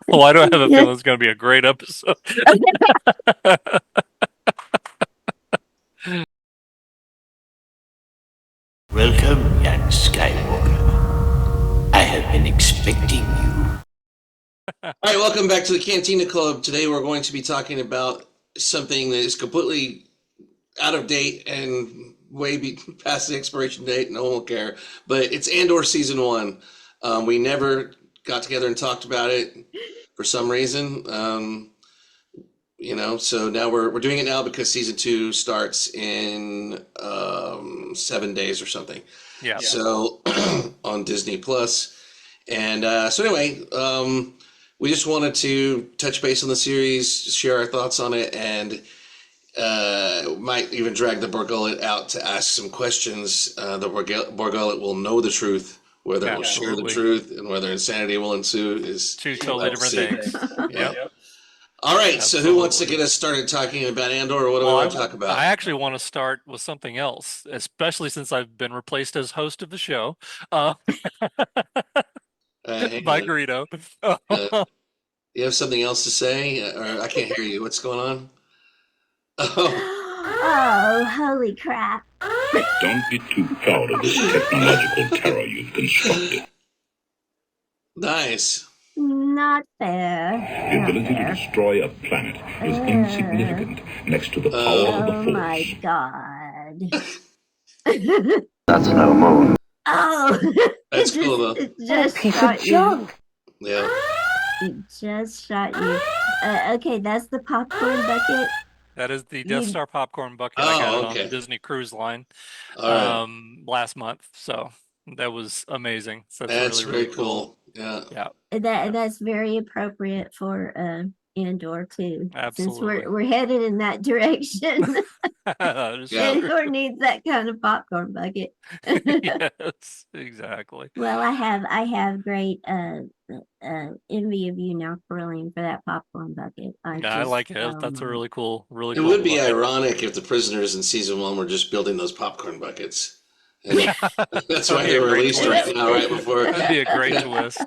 Why do I have a feeling it's going to be a great episode? Welcome, young Skywalker. I have been expecting you. All right, welcome back to the Cantina Club. Today we're going to be talking about something that is completely out of date and past the expiration date. No one will care. But it's Andor season one. We never got together and talked about it for some reason. So now we're doing it now because season two starts in 7 days or something. Yeah. So on Disney Plus. And so anyway, we just wanted to touch base on the series, share our thoughts on it, and might even drag the Borgullet out to ask some questions. The Borgullet will know the truth. Whether it will show the Absolutely. truth and whether insanity will ensue is Two we'll totally have to different see. things. Yeah. Yep. All right. So who wants to Absolutely. get us started talking about Andor, or what do we Well, want to talk I about? actually want to start with something else, especially since I've been replaced as host of the show uh, Hang by on. Greedo. Uh, you have something else to say, or I can't hear you. What's going on? Oh, Oh, holy crap. Don't be too proud of this technological terror you've constructed. nice. Not fair. The Not ability to fair. destroy a planet is insignificant next to the power of the Oh Force. my god. That's no moon. Oh, That's cool though. it just shot you. Yeah. It just shot you. Okay, that's the popcorn bucket. That is the Death You, Star popcorn bucket. I got Oh, it on the okay. Disney Cruise Line All right. last month. So that was amazing. So that's That's really, very really cool. cool. Yeah. Yeah, that's very appropriate for Andor too, since absolutely. we're headed in that direction. That is Yeah. true. Andor needs that kind of popcorn bucket. Yes, exactly. Well, I have great envy of you now, Carillion, for that popcorn bucket. I Yeah, I just like it. oh That's a my. really It cool would be bucket. ironic if the prisoners in season one were just building those popcorn buckets. And that's That'd why be a they're great released right twist. now, right before. That'd be a great twist.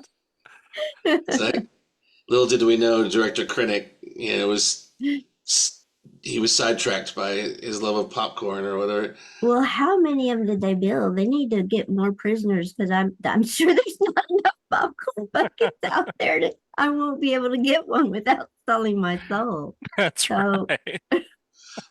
It's like, little did we know, director Krennic, was he was sidetracked by his love of popcorn or whatever. Well, how many of them did they build? They need to get more prisoners because I'm sure there's not enough popcorn buckets out there to I won't be able to get one without selling my soul. That's So right.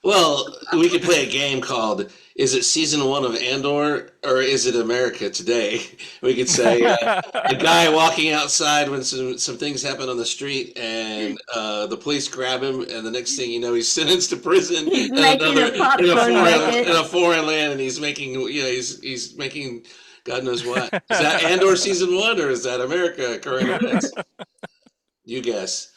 Well, we could play a game called "Is it season one of Andor or is it America today?" We could say a guy walking outside when some things happen on the street, and the police grab him, and the next thing you know, he's sentenced to prison he's in making another a popcorn bucket. in a foreign land, and he's making he's making God knows what. Is that Andor season one or is that America current events? You guess.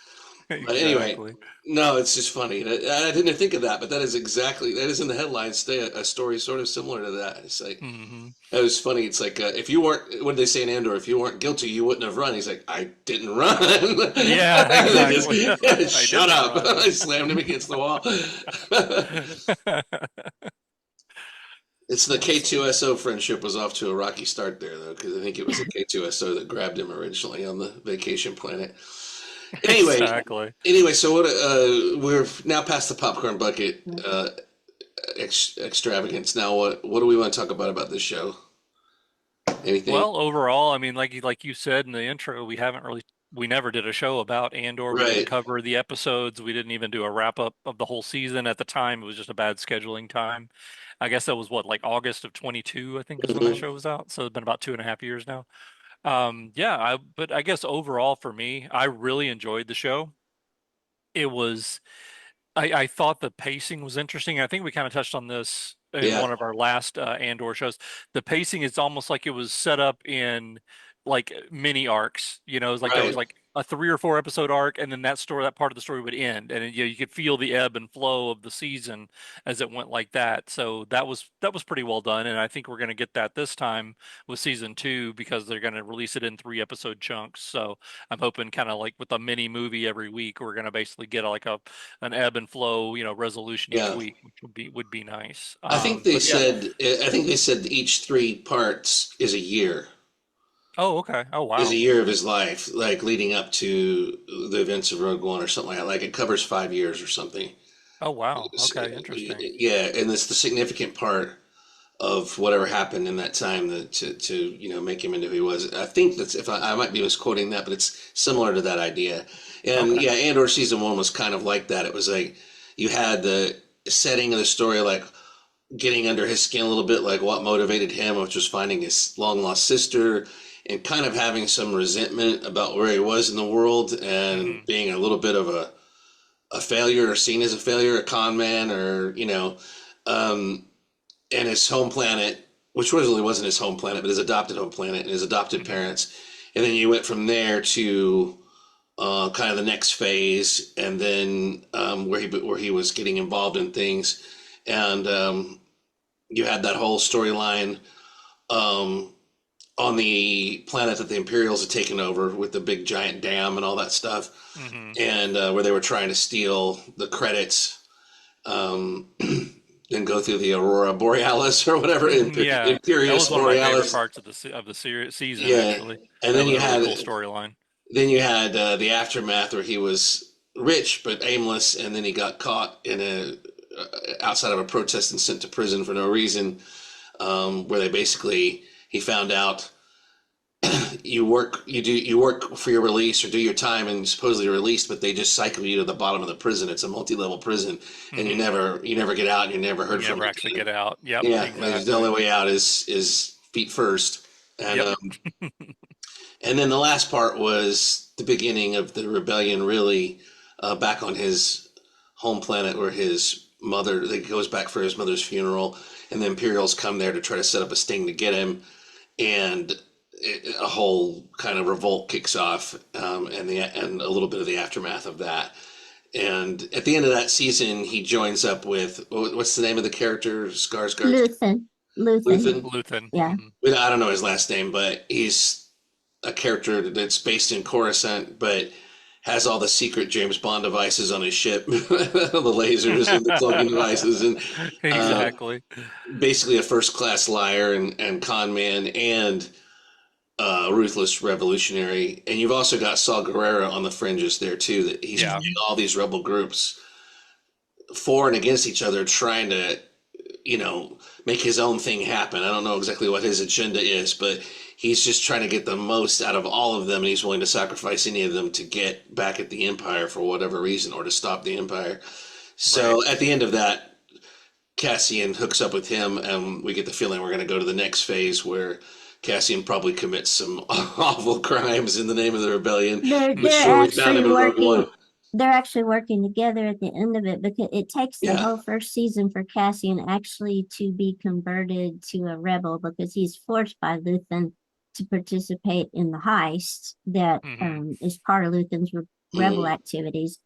But anyway, Exactly. no, it's just funny. I didn't think of that, but that is in the headlines today. A story sort of similar to that. It's like Hmm. it was funny. It's like if you weren't, what did they say in Andor? If you weren't guilty, you wouldn't have run. He's like, I didn't run. Yeah, They exactly. just, I shut didn't up! run. I slammed him against the wall. It's the K2SO friendship was off to a rocky start there, though, because I think it was the K2SO that grabbed him originally on the vacation planet. Anyway, Exactly. so what? We're now past the popcorn bucket extravagance. Now, what do we want to talk about this show? Anything? Well, overall, I mean, like you said in the intro, we never did a show about Andor. We didn't Right. cover the episodes. We didn't even do a wrap up of the whole season at the time. It was just a bad scheduling time. I guess that was what, like August of 22, I think is when that Mhm. show was out. So it's been about 2.5 years now. Yeah, but I guess overall for me, I really enjoyed the show. It was I thought the pacing was interesting. I think we kind of touched on this in Yeah. one of our last Andor shows. The pacing is almost like it was set up in like mini arcs. It's like there was Right. like a 3 or 4 episode arc, and then that part of the story would end, and you could feel the ebb and flow of the season as it went like that. So that was pretty well done, and I think we're going to get that this time with season two because they're going to release it in 3 episode chunks. So I'm hoping kind of like with a mini movie every week, we're going to basically get like an ebb and flow, resolution each Yeah. week, which would be nice. I think they But yeah, said. I think they said each three parts is a year. Oh, okay. Oh, is a wow. year of his life, like leading up to the events of Rogue One or something like that. Like it covers 5 years or something. Oh, wow. Okay, interesting. Yeah, and it's the significant part of whatever happened in that time to make him into who he was. I think that's if I might be misquoting that, but it's similar to that idea. And Okay. yeah, Andor season one was kind of like that. It was like you had the setting of the story, like getting under his skin a little bit, like what motivated him, which was finding his long lost sister, and kind of having some resentment about where he was in the world, and Hmm. being a little bit of a failure or seen as a failure, a con man, or um, and his home planet, which really wasn't his home planet, but his adopted home planet and his adopted Hmm. parents. And then you went from there to kind of the next phase, and then where he was getting involved in things, and you had that whole storyline um, on the planet that the Imperials had taken over with the big giant dam and all that stuff, Hmm. and where they were trying to steal the credits um, and go through the Aurora Borealis or whatever, Yeah, that was Imperius one of my favorite Borealis. parts of the series season. Yeah, Actually, and that then was you a really had cool storyline. the aftermath where he was rich but aimless, and then he got caught in a outside of a protest and sent to prison for no reason, where they basically he found out you work for your release or do your time and supposedly released, but they just cycle you to the bottom of the prison. It's a multi-level prison, and you Hmm. never get out, and you're never You heard from never actually again. get out. Yep, Yeah, the exactly. only way out is feet first, and Yep. and then the last part was the beginning of the rebellion, really back on his home planet where his mother. He goes back for his mother's funeral, and the Imperials come there to try to set up a sting to get him, and a whole kind of revolt kicks off, and a little bit of the aftermath of that. And at the end of that season, he joins up with what's the name of the character? Skarsgård's Luthen. Luthen. Luthen. Luthen. Yeah. Hmm. I don't know his last name, but he's a character that's based in Coruscant, but has all the secret James Bond devices on his ship, the lasers and the cloaking devices, and uh, Exactly. basically a first class liar and con man and ruthless revolutionary. And you've also got Saul Guerrero on the fringes there too. That he's Yeah. playing all these rebel groups for and against each other, trying to make his own thing happen. I don't know exactly what his agenda is, but he's just trying to get the most out of all of them, and he's willing to sacrifice any of them to get back at the Empire for whatever reason or to stop the Empire. Right. So at the end of that, Cassian hooks up with him, and we get the feeling we're going to go to the next phase where Cassian probably commits some awful crimes in the name of the rebellion. They're I'm they're sure we found actually him in Rogue working One. they're actually working together at the end of it because it takes the Yeah. whole first season for Cassian actually to be converted to a rebel because he's forced by Luthen to participate in the heist that Hmm. is part of Luthen's rebel Mm. activities.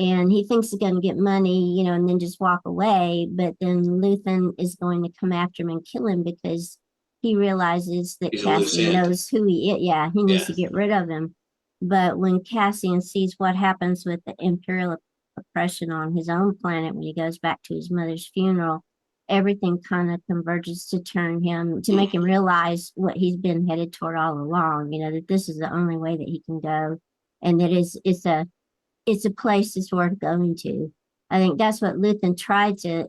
And he thinks he's going to get money, and then just walk away. But then Luthen is going to come after him and kill him because he realizes that He's a loose Cassian end. knows who he is. Yeah, he needs Yeah. to get rid of him. But when Cassian sees what happens with the Imperial oppression on his own planet when he goes back to his mother's funeral, everything kind of converges to turn him to make him Mm. realize what he's been headed toward all along. That this is the only way that he can go, and that it's a place that's worth going to. I think that's what Luthen tried to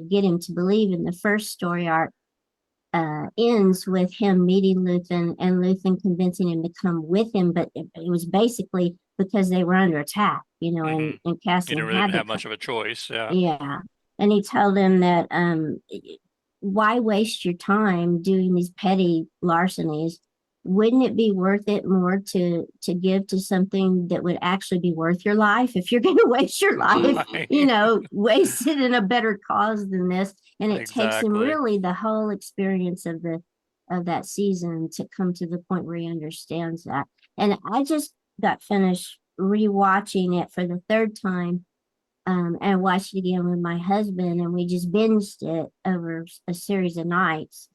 get him to believe in the first story arc. Ends with him meeting Luthen and Luthen convincing him to come with him, but it was basically because they were under attack, Hmm. and He didn't Cassian really had to have come. much of a choice. Yeah. Yeah, and he told him that why waste your time doing these petty larcenies? Wouldn't it be worth it more to give to something that would actually be worth your life? If you're going to waste your life, Mm. Right. waste it in a better cause than this. And it takes him Exactly. really the whole experience of that season to come to the point where he understands that. And I just got finished rewatching it for the third time, and watched it again with my husband, and we just binged it over a series of nights.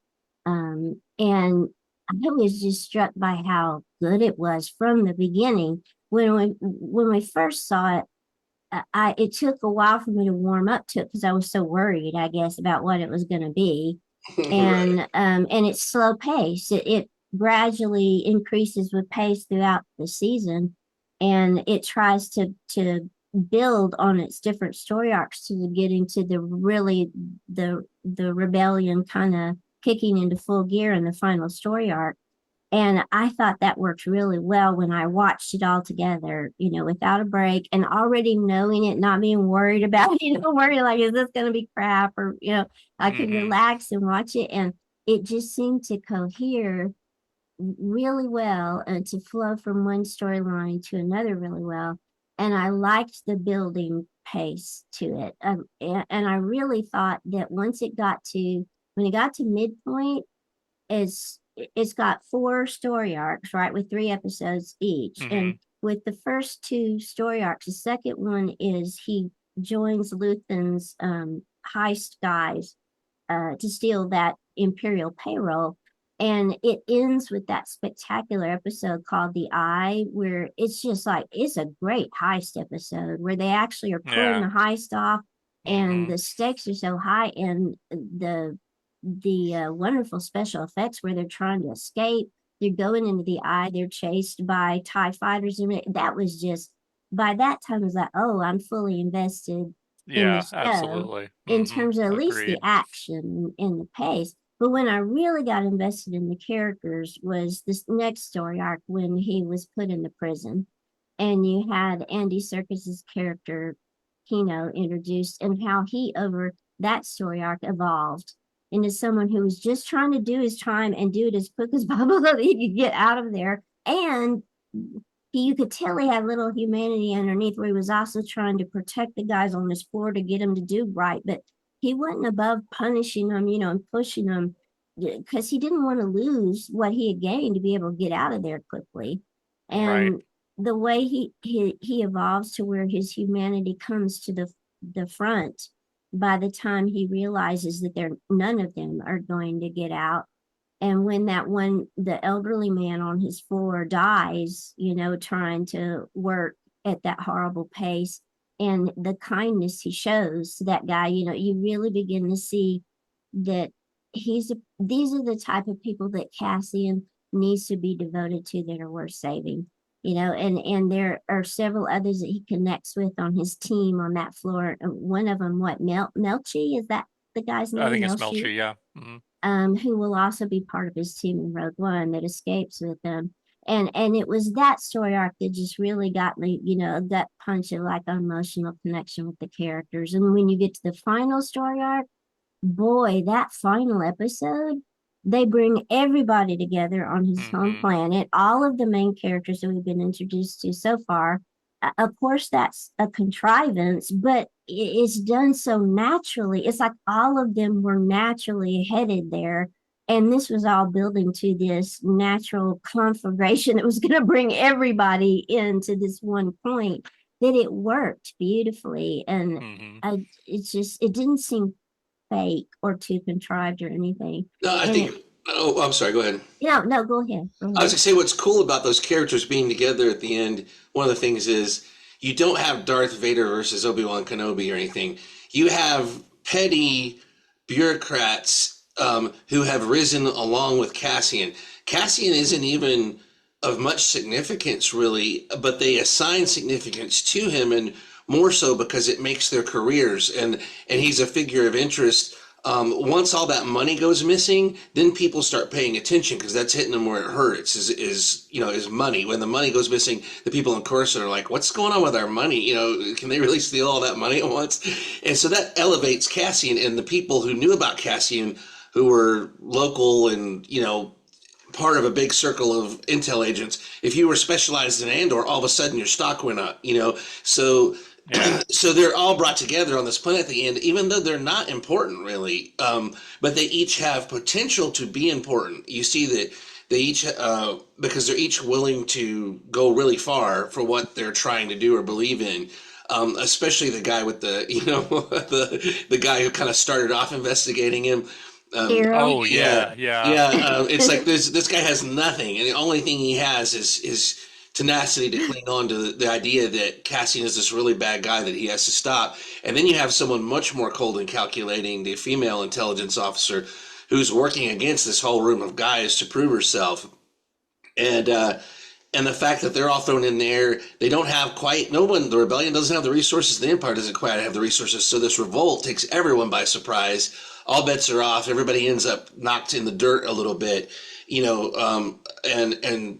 And I was just struck by how good it was from the beginning. When we first saw it, it took a while for me to warm up to it because I was so worried, I guess, about what it was going to be. Right. And it's slow pace. It gradually increases with pace throughout the season, and it tries to build on its different story arcs to getting to the rebellion kind of kicking into full gear in the final story arc. And I thought that worked really well when I watched it all together, without a break and already knowing it, not being worried about, worried like, is this going to be crap? Or, I could relax and watch it. And it just seemed to cohere really well and to flow from one storyline to another really well. And I liked the building pace to it. And I really thought that when it got to midpoint, it's got 4 story arcs, right, with 3 episodes each. And with the first 2 story arcs, the second one is he joins Luthen's heist guys to steal that Imperial payroll. And it ends with that spectacular episode called The Eye, where it's just like, it's a great heist episode where they actually are pulling the heist off, and the stakes are so high, and the wonderful special effects where they're trying to escape. They're going into the eye. They're chased by TIE fighters. And that was just, by that time, I was like, oh, I'm fully invested in the show. Absolutely. In terms of at least the Agreed. action and the pace. But when I really got invested in the characters was this next story arc when he was put in the prison. And you had Andy Serkis's character, Kino, introduced, and how he, over that story arc, evolved into someone who was just trying to do his time and do it as quick as possible so that he could get out of there. And you could tell he had little humanity underneath, where he was also trying to protect the guys on this floor to get them to do right. But he wasn't above punishing them, and pushing them, because he didn't want to lose what he had gained to be able to get out of there quickly. And the way he evolves to where his humanity comes to the front by the time he realizes that none of them are going to get out. And when the elderly man on his floor dies, trying to work at that horrible pace, and the kindness he shows to that guy, you really begin to see that these are the type of people that Cassian needs to be devoted to, that are worth saving. And there are several others that he connects with on his team on that floor. One of them, Melchi, is that the guy's name? I think it's Melchi, yeah. Who will also be part of his team in Rogue One, that escapes with them. And it was that story arc that just really got me, a gut punch of like emotional connection with the characters. And when you get to the final story arc, boy, that final episode, they bring everybody together on his home planet, all of the main characters that we've been introduced to so far. Of course, that's a contrivance, but it's done so naturally. It's like all of them were naturally headed there. And this was all building to this natural conflagration that was going to bring everybody into this one point, that it worked beautifully. And it didn't seem fake or too contrived or anything. No, I think. Oh, I'm sorry. Go ahead. No, go ahead. I was going to say, what's cool about those characters being together at the end, one of the things is you don't have Darth Vader versus Obi-Wan Kenobi or anything. You have petty bureaucrats who have risen along with Cassian. Cassian isn't even of much significance, really, but they assign significance to him, and more so because it makes their careers, and he's a figure of interest. Once all that money goes missing, then people start paying attention, because that's hitting them where it hurts, is money. When the money goes missing, the people in Coruscant are like, what's going on with our money? Can they really steal all that money at once? And so that elevates Cassian, and the people who knew about Cassian, who were local and, part of a big circle of intel agents, if you were specialized in Andor, all of a sudden your stock went up, so... Yeah. So they're all brought together on this planet at the end, even though they're not important really, but they each have potential to be important. You see that they each, because they're each willing to go really far for what they're trying to do or believe in. Especially the guy with the guy who kind of started off investigating him. It's like this guy has nothing, and the only thing he has is tenacity to cling on to the idea that Cassian is this really bad guy that he has to stop. And then you have someone much more cold and calculating, the female intelligence officer, who's working against this whole room of guys to prove herself. and the fact that they're all thrown in there, they don't have quite, no one, the rebellion doesn't have the resources, the Empire doesn't quite have the resources, so this revolt takes everyone by surprise. All bets are off. Everybody ends up knocked in the dirt a little bit, and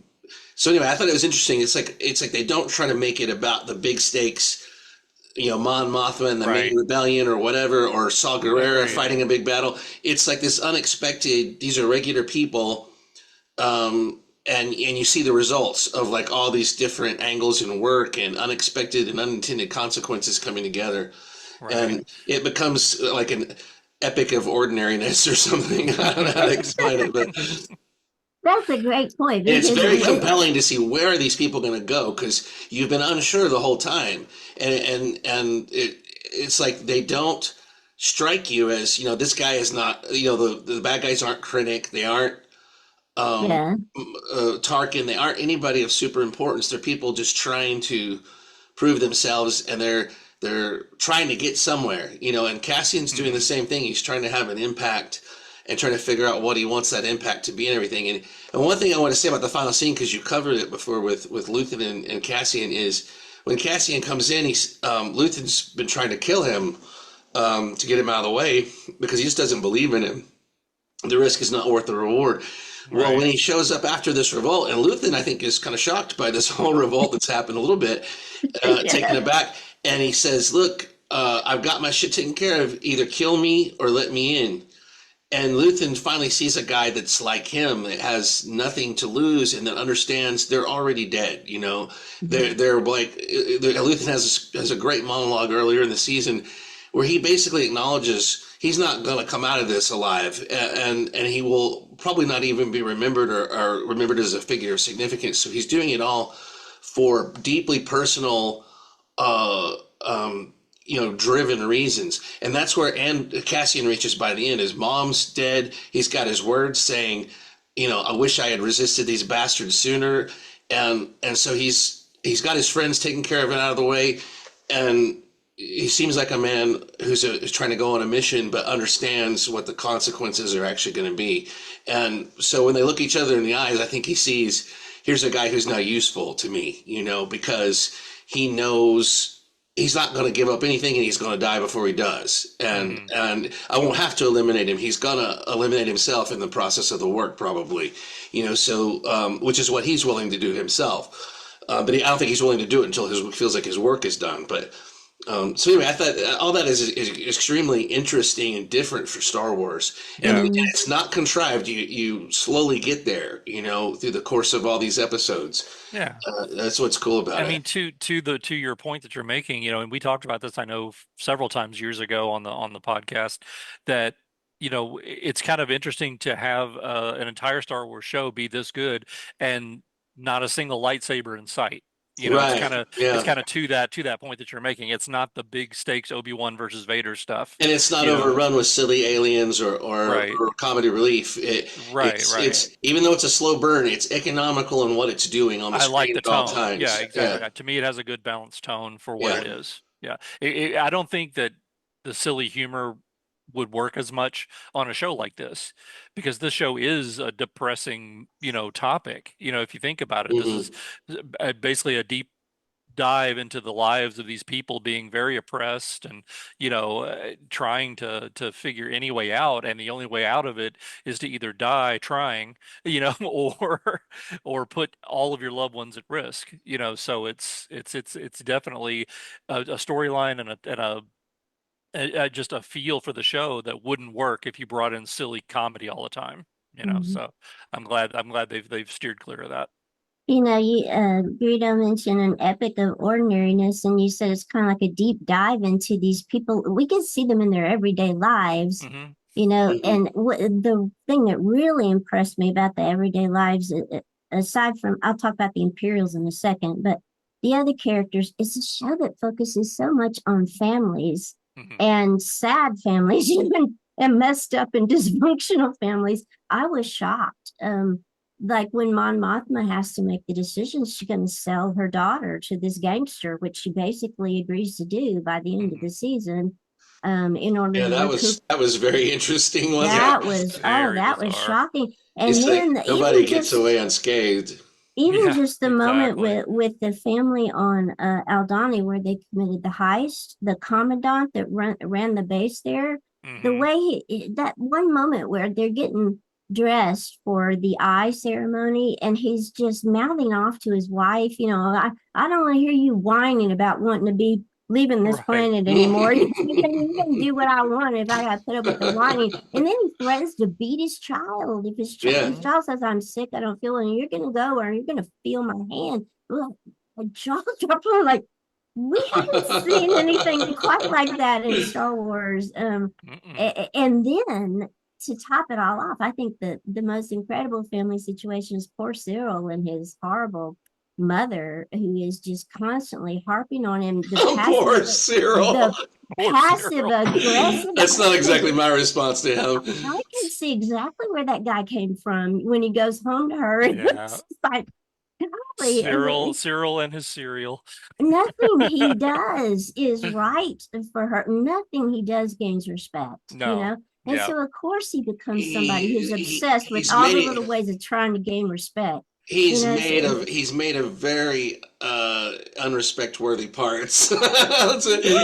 so anyway, I thought it was interesting. It's like they don't try to make it about the big stakes, Mon Mothma and the Right. main rebellion or whatever, or Saw Gerrera Agreed. fighting a big battle. It's like this unexpected, these are regular people, and you see the results of like all these different angles and work and unexpected and unintended consequences coming together. Right. And it becomes like an epic of ordinariness or something. I don't know how to explain it, but That's a great point. it's because very it- compelling to see where are these people going to go, because you've been unsure the whole time, and it's like they don't strike you as this guy is not the bad guys aren't Krennic, they aren't yeah. Tarkin, they aren't anybody of super importance. They're people just trying to prove themselves, and they're trying to get somewhere, and Cassian's doing the same thing. He's trying to have an impact and trying to figure out what he wants that impact to be and everything. And one thing I want to say about the final scene, because you covered it before with Luthen and Cassian, is when Cassian comes in, Luthen's been trying to kill him to get him out of the way because he just doesn't believe in him. The risk is not worth the reward. Well, Right. when he shows up after this revolt, and Luthen, I think, is kind of shocked by this whole revolt that's happened a little bit, taken aback, and he says, "Look, I've got my shit taken care of. Either kill me or let me in." And Luthen finally sees a guy that's like him, that has nothing to lose, and that understands they're already dead. They're like Luthen has a great monologue earlier in the season where he basically acknowledges he's not going to come out of this alive, and he will probably not even be remembered or remembered as a figure of significance. So he's doing it all for deeply personal, driven reasons. And that's where Cassian reaches by the end. His mom's dead. He's got his words saying, I wish I had resisted these bastards sooner. And so he's got his friends taken care of and out of the way. And he seems like a man who's trying to go on a mission, but understands what the consequences are actually going to be. And so when they look each other in the eyes, I think he sees, here's a guy who's now useful to me, because he knows he's not going to give up anything, and he's going to die before he does. And I won't have to eliminate him. He's going to eliminate himself in the process of the work, probably, so which is what he's willing to do himself. But I don't think he's willing to do it until he feels like his work is done. But so anyway, I thought all that is extremely interesting and different for Star Wars, and it's not contrived. You slowly get there, through the course of all these episodes. Yeah. That's what's cool about it. I mean, to your point that you're making, and we talked about this, I know, several times years ago on the podcast, that it's kind of interesting to have an entire Star Wars show be this good and not a single lightsaber in sight. It's Right, kind of yeah. it's kind of to that point that you're making. It's not the big stakes Obi-Wan versus Vader stuff. And it's not you know. overrun with silly aliens or Right. comedy relief. Right. It's even though it's a slow burn, it's economical in what it's doing on the I like screen the at all tone. times. Yeah, exactly. To me, it has a good balanced tone for what it is. Yeah. I don't think that the silly humor would work as much on a show like this, because this show is a depressing, topic. If you think about it, this is basically a deep dive into the lives of these people being very oppressed and trying to figure any way out, and the only way out of it is to either die trying, or put all of your loved ones at risk. So it's definitely a storyline and just a feel for the show that wouldn't work if you brought in silly comedy all the time. So I'm glad they've steered clear of that. You Greedo mentioned an epic of ordinariness, and you said it's kind of like a deep dive into these people. We can see them in their everyday lives, Mhm. and the thing that really impressed me about the everyday lives, aside from, I'll talk about the Imperials in a second, but the other characters, it's a show that focuses so much on families Mhm. and sad families, even, and messed up and dysfunctional families. I was shocked. Like when Mon Mothma has to make the decision, she's going to sell her daughter to this gangster, which she basically agrees to do by the end of the season, in order Yeah, to recoup. that was very interesting, wasn't That it? was Very that was bizarre. shocking. And It's then like nobody even gets just away unscathed. even Yeah, just the moment exactly. with the family on Aldani where they committed the heist, the commandant that ran the base there, the Hmm. way that one moment where they're getting dressed for the eye ceremony and he's just mouthing off to his wife, I don't want to hear you whining about wanting to be leaving this Right. planet anymore. You can do what I want if I got to put up with the whining. And then he threatens to beat his child. If Yeah. his child says, I'm sick, I don't feel well, and you're going to go or you're going to feel my hand. Well, a jaw dropped on like, we haven't seen anything quite like that in Star Wars. Mm-mm. And then to top it all off, I think the most incredible family situation is poor Cyril and his horrible mother, who is just constantly harping on him. Oh, poor Cyril. The Poor passive Cyril. aggressive. That's not exactly my response to him. I can see exactly where that guy came from when he goes home to her. And Yeah. it's like, golly, Cyril and his cereal. nothing he does is right for her. Nothing he does gains respect, No. And Yeah. so, of course, he becomes somebody who's obsessed with He's all the made little it. ways of trying to gain respect. He's made of very unrespect worthy parts. Yeah,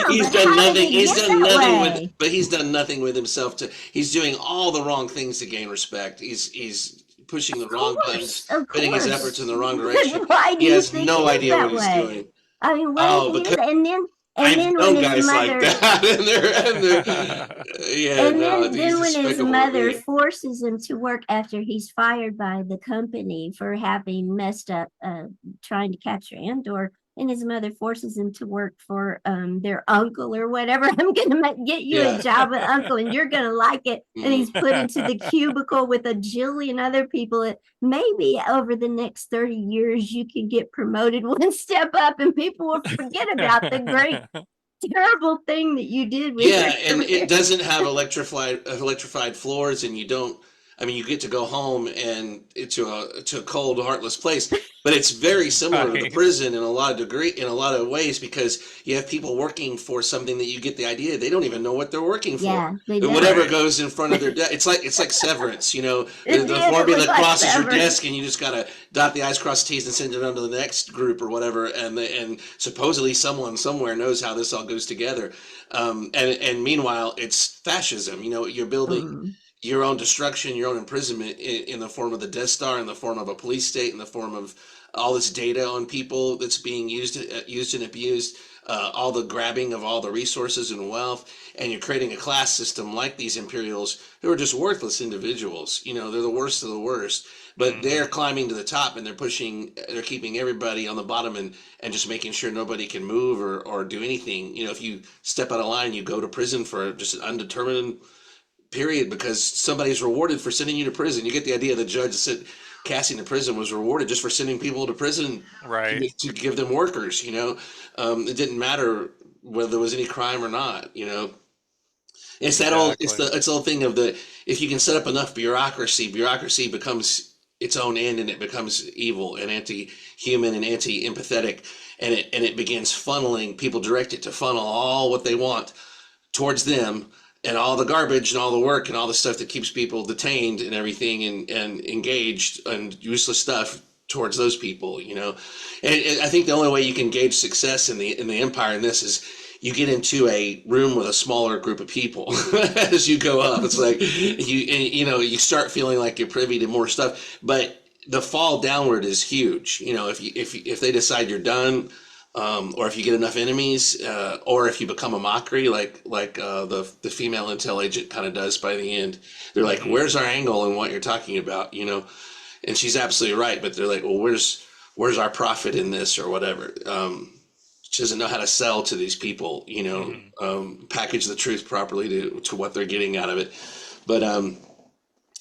He's but done how did nothing. he He's get done that nothing way? but he's done nothing with himself. He's doing all the wrong things to gain respect. He's pushing the wrong buttons, Of putting his efforts course. in the wrong direction. But why do He you has think he no is idea what that he's way? doing. I mean, why does Oh, he do because that? And I've then when known his guys like mother that, yeah, And no, then he's when his despicable to mother me. forces him to work after he's fired by the company for having messed up trying to capture Andor, and his mother forces him to work for their uncle or whatever. I'm gonna get you a Yeah. job with uncle, and you're gonna like it. And he's put into the cubicle with a jillion other people. Maybe over the next 30 years, you can get promoted one step up, and people will forget about the great terrible thing that you did with your Yeah, and career. it doesn't have electrified floors, and you don't. I mean, you get to go home and to a cold, heartless place, but it's very similar to the Right. prison in a lot of ways because you have people working for something that you get the idea they don't even know what they're working for. Yeah, they And don't. whatever Right. goes in front of their desk, it's like Severance, It the did. It formula was like crosses your Severance. desk, and you just gotta dot the i's, cross the t's, and send it on to the next group or whatever. And supposedly someone somewhere knows how this all goes together. And meanwhile, it's fascism. You're building Mm. your own destruction, your own imprisonment in the form of the Death Star, in the form of a police state, in the form of all this data on people that's being used and abused, all the grabbing of all the resources and wealth, and you're creating a class system like these Imperials who are just worthless individuals. They're the worst of the worst, but Hmm. they're climbing to the top and they're keeping everybody on the bottom and just making sure nobody can move or do anything. If you step out of line, you go to prison for just an undetermined period because somebody's rewarded for sending you to prison. You get the idea the judge said casting to prison was rewarded just for sending people to prison Right. to give them workers. It didn't matter whether there was any crime or not. Exactly. It's the old thing of the if you can set up enough bureaucracy becomes its own end and it becomes evil and anti-human and anti-empathetic, and it begins funneling people, direct it to funnel all what they want towards them, and all the garbage and all the work and all the stuff that keeps people detained and everything and engaged and useless stuff towards those people. And I think the only way you can gauge success in the empire in this is you get into a room with a smaller group of people as you go up. It's like you start feeling like you're privy to more stuff, but the fall downward is huge. If they decide you're done, or if you get enough enemies, or if you become a mockery, like the female intel agent kind of does by the end. They're like, Hmm. "Where's our angle and what you're talking about?" And she's absolutely right. But they're like, "Well, where's our profit in this or whatever?" She doesn't know how to sell to these people. Hmm. Package the truth properly to what they're getting out of it. But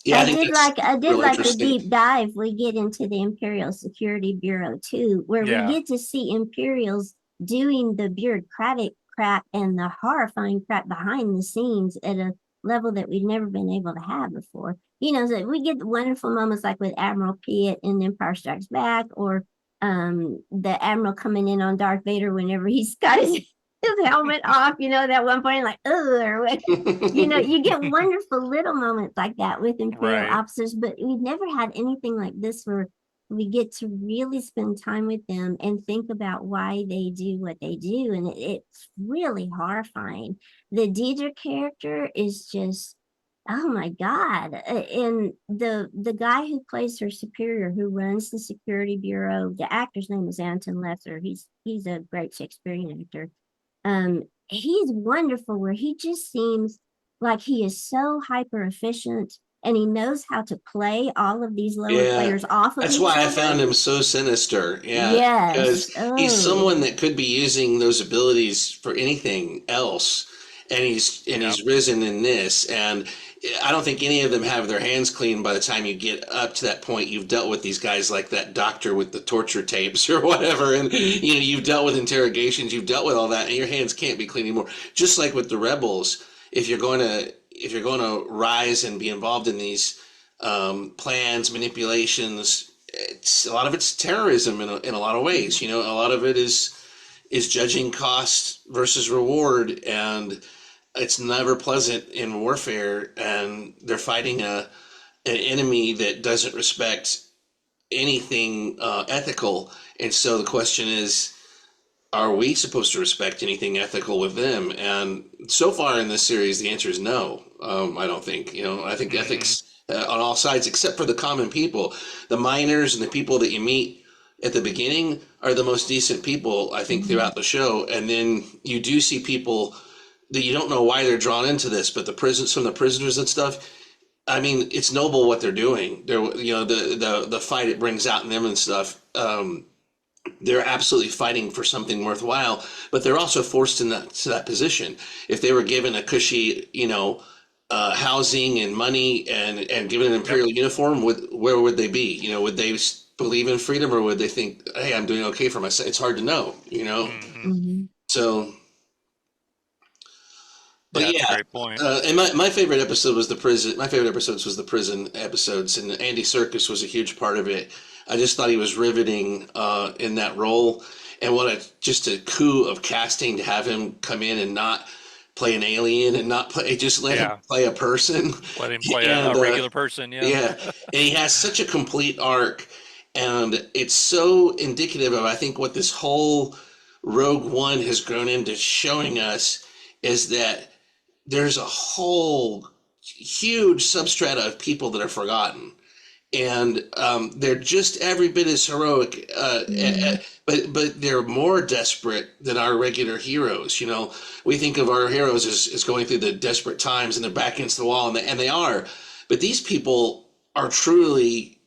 yeah, I think that's I did real like the interesting. deep dive we get into the Imperial Security Bureau too, where we Yeah. get to see Imperials doing the bureaucratic crap and the horrifying crap behind the scenes at a level that we've never been able to have before. So we get wonderful moments like with Admiral Piet in Empire Strikes Back, or the Admiral coming in on Darth Vader whenever he's got his helmet off, that one point, like, or you get wonderful little moments like that with Imperial Right. officers, but we've never had anything like this where we get to really spend time with them and think about why they do what they do, and it's really horrifying. The Deidre character is just, oh my God. And the guy who plays her superior, who runs the security bureau, the actor's name is Anton Lesser. He's a great Shakespearean actor. He's wonderful, where he just seems like he is so hyper efficient, and he knows how to play all of these lower Yeah. players off of That's each why I other. found him so sinister. Yeah, Yes. because he's Oh. someone that could be using those abilities for anything else, and Yeah. he's risen in this, and I don't think any of them have their hands clean by the time you get up to that point. You've dealt with these guys like that doctor with the torture tapes or whatever, and you've dealt with interrogations, you've dealt with all that, and your hands can't be clean anymore. Just like with the rebels, if you're going to rise and be involved in these plans, manipulations. A lot of it's terrorism in a lot of ways. A lot of it is judging cost versus reward, and it's never pleasant in warfare. And they're fighting an enemy that doesn't respect anything ethical. And so the question is, are we supposed to respect anything ethical with them? And so far in this series, the answer is no. I don't think. I think Hmm. ethics on all sides, except for the common people, the miners and the people that you meet at the beginning, are the most decent people, I think, Mhm. throughout the show. And then you do see people that you don't know why they're drawn into this, but some of the prisoners and stuff. I mean, it's noble what they're doing. The fight it brings out in them and stuff. They're absolutely fighting for something worthwhile, but they're also forced in that position. If they were given a cushy, housing and money and given an Yep. imperial uniform, where would they be? Would they believe in freedom, or would they think, hey, I'm doing okay for myself? It's hard to know. Hmm. Mhm. So, but Yeah, that's a yeah. great point. And my favorite episode was the prison. My favorite episodes was the prison episodes, and Andy Serkis was a huge part of it. I just thought he was riveting in that role, and just a coup of casting to have him come in and not play an alien and not play, just let him Yeah. play a person. Let him play a And regular person. Yeah. yeah, and he has such a complete arc, and it's so indicative of, I think, what this whole Rogue One has grown into showing us, is that there's a whole huge substrata of people that are forgotten, and they're just every bit as heroic, Mhm. but they're more desperate than our regular heroes. We think of our heroes as going through the desperate times and they're back against the wall, and they are, but these people are truly,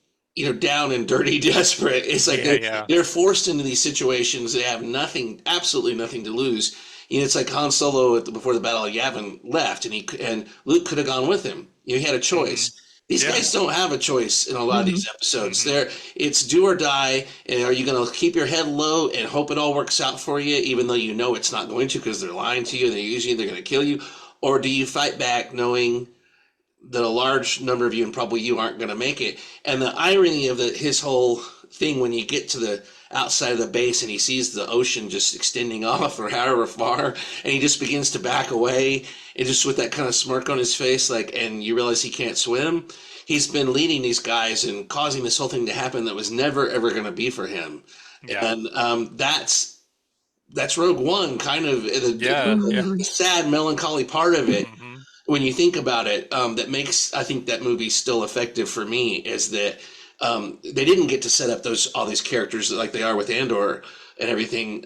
down and dirty, desperate. It's like Yeah. Yeah. they're forced into these situations. They have nothing, absolutely nothing to lose. It's like Han Solo before the Battle of Yavin left, and Luke could have gone with him. He had a Hmm. choice. These Yeah. guys don't have a choice in a lot of these Mhm. episodes. Hmm. It's do or die. And are you going to keep your head low and hope it all works out for you, even though you know it's not going to, because they're lying to you, they're using you, they're going to kill you? Or do you fight back knowing that a large number of you, and probably you, aren't going to make it? And the irony of his whole thing, when you get to the outside of the base and he sees the ocean just extending off or however far, and he just begins to back away, and just with that kind of smirk on his face, and you realize he can't swim. He's been leading these guys and causing this whole thing to happen that was never ever going to be for him. Yeah. And that's Rogue One, kind of Yeah. Yeah. the sad, melancholy part of it. Hmm. When you think about it, that makes, I think, that movie still effective for me, is that they didn't get to set up all these characters like they are with Andor and everything.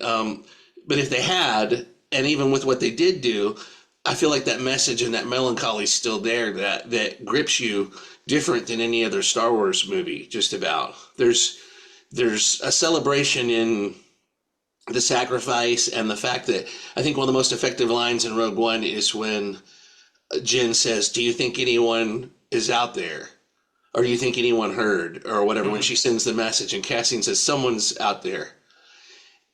But if they had, and even with what they did do, I feel like that message and that melancholy is still there, that grips you different than any other Star Wars movie. Just about there's a celebration in the sacrifice, and the fact that, I think one of the most effective lines in Rogue One is when Jen says, "Do you think anyone is out there? Or do you think anyone heard?" Or whatever, when Hmm. she sends the message, and Cassian says, "Someone's out there."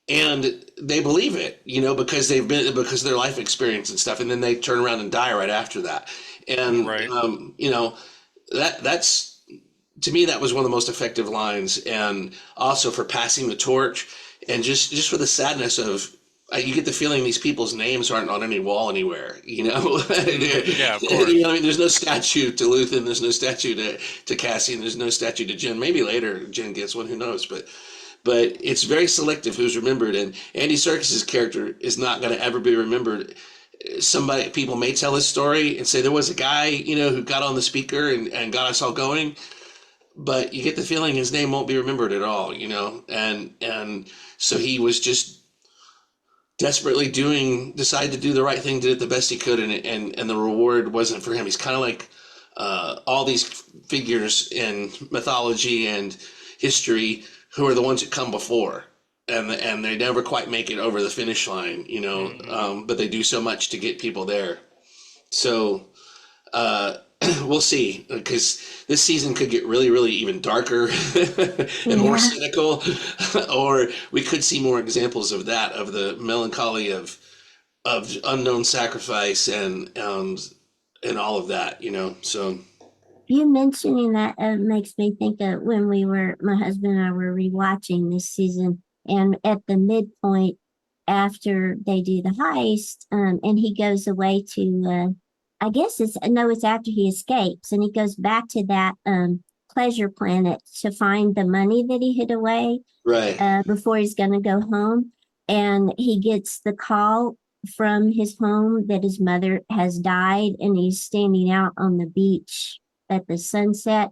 And they believe it, because because of their life experience and stuff. And then they turn around and die right after that. And, Right. that's, to me, that was one of the most effective lines. And also for passing the torch, and just for the sadness of you get the feeling these people's names aren't on any wall anywhere, you know? Yeah, of course. You know, I mean, there's no statue to Luthen, there's no statue to Cassian, there's no statue to Jin. Maybe later Jin gets one, who knows? But it's very selective who's remembered, and Andy Serkis's character is not going to ever be remembered. People may tell his story and say there was a guy, you know, who got on the speaker and got us all going, but you get the feeling his name won't be remembered at all, you know, and so he was just desperately decided to do the right thing, did it the best he could, and the reward wasn't for him. He's kind of like all these figures in mythology and history who are the ones that come before, and they never quite make it over the finish line, you know. But they do so much to get people there. So we'll see, because this season could get really, really even darker and more cynical, or we could see more examples of that, of the melancholy of unknown sacrifice and all of that, you know. So You mentioning that makes me think of when my husband and I were rewatching this season, and at the midpoint after they do the heist, and he goes away to, I guess it's after he escapes, and he goes back to that pleasure planet to find the money that he hid away right, before he's going to go home, and he gets the call from his home that his mother has died, and he's standing out on the beach at the sunset.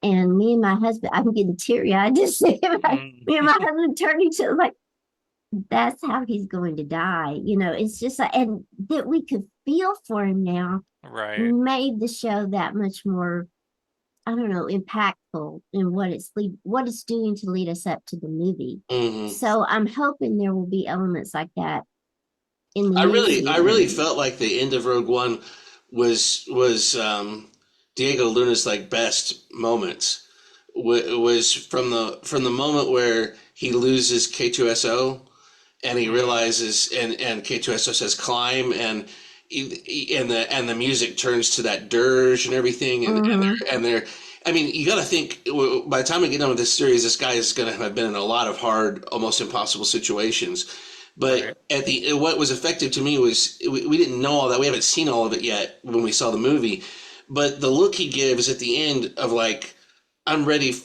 And me and my husband, I'm getting teary eyed just saying, like, me and my husband turned each other like, that's how he's going to die. You know, it's just like, and that we could feel for him now Right. made the show that much more, I don't know, impactful in what it's doing to lead us up to the movie. So I'm hoping there will be elements like that in the new season. I really felt like the end of Rogue One was Diego Luna's like best moments. Was from the moment where he loses K2SO and he realizes, and K2SO says climb, and the music turns to that dirge and everything, and they're I mean, you got to think, by the time we get done with this series, this guy is going to have been in a lot of hard, almost impossible situations. But what was effective to me was we didn't know all that. We haven't seen all of it yet when we saw the movie. But the look he gives at the end of like, I'm ready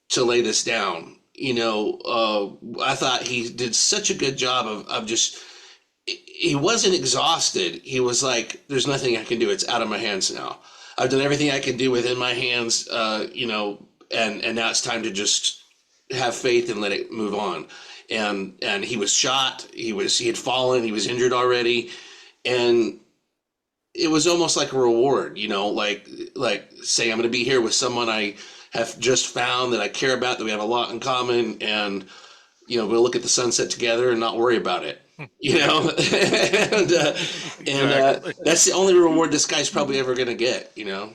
to lay this down. You know, I thought he did such a good job of just, he wasn't exhausted. He was like, there's nothing I can do. It's out of my hands now. I've done everything I can do within my hands, you know, and now it's time to just have faith and let it move on. And he was shot. He had fallen. He was injured already, and it was almost like a reward, you know, like say I'm going to be here with someone I have just found that I care about, that we have a lot in common, and you know, we'll look at the sunset together and not worry about it. You know, and that's the only reward this guy's probably ever going to get. You know,